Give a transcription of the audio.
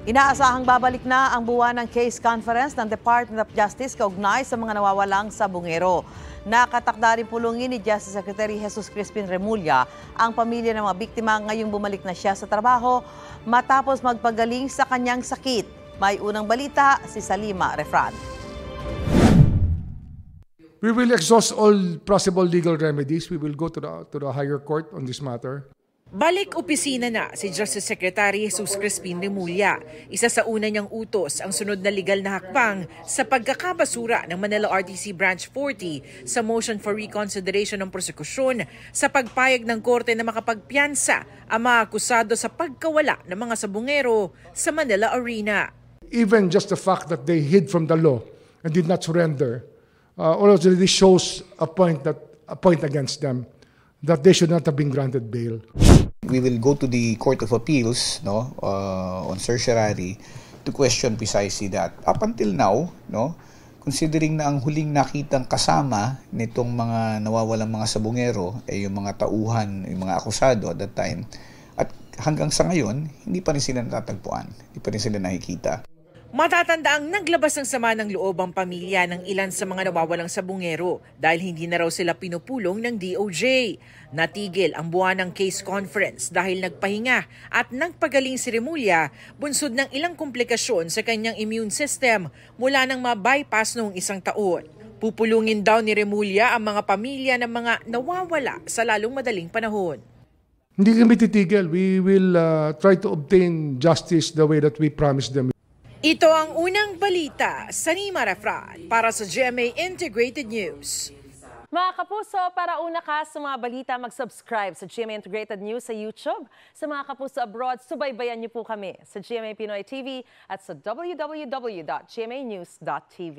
Inaasahang babalik na ang buwan ng case conference ng Department of Justice kaugnay sa mga nawawalang sabungero. Nakatakda rin pulungin ni Justice Secretary Jesus Crispin Remulla ang pamilya ng mga biktima ngayong bumalik na siya sa trabaho matapos magpagaling sa kanyang sakit. May unang balita si Salima Refran. We will exhaust all possible legal remedies. We will go to the higher court on this matter. Balik opisina na si Justice Secretary Jesus Crispin Remulla. Isa sa una niyang utos ang sunod na legal na hakbang sa pagkakabasura ng Manila RTC Branch 40 sa motion for reconsideration ng prosekusyon sa pagpayag ng korte na makapagpiyansa ang mga akusado sa pagkawala ng mga sabungero sa Manila Arena. Even just the fact that they hid from the law and did not surrender already shows a point against them, that they should not have been granted bail. We will go to the Court of Appeals on certiorari to question precisely that. Up until now, considering na ang huling nakitang kasama nitong mga nawawalang mga sabungero ay yung mga tauhan, yung mga akusado at that time, at hanggang sa ngayon, hindi pa rin sila natatagpuan, hindi pa rin sila nakikita. Matatandaang naglabas ng sama ng loob ang pamilya ng ilan sa mga nawawalang sabungero dahil hindi na raw sila pinupulong ng DOJ. Natigil ang buwan ng case conference dahil nagpahinga at nagpagaling si Remulla bunsod ng ilang komplikasyon sa kanyang immune system mula nang ma-bypass noong isang taon. Pupulungin daw ni Remulla ang mga pamilya ng mga nawawala sa lalong madaling panahon. Hindi kami titigil. We will try to obtain justice the way that we promised them. Ito ang unang balita sa Salima Refran para sa GMA Integrated News. Mga kapuso, para una ka sa mga balita, mag-subscribe sa GMA Integrated News sa YouTube. Sa mga kapuso abroad, subaybayan niyo po kami sa GMA Pinoy TV at sa www.gmanews.tv.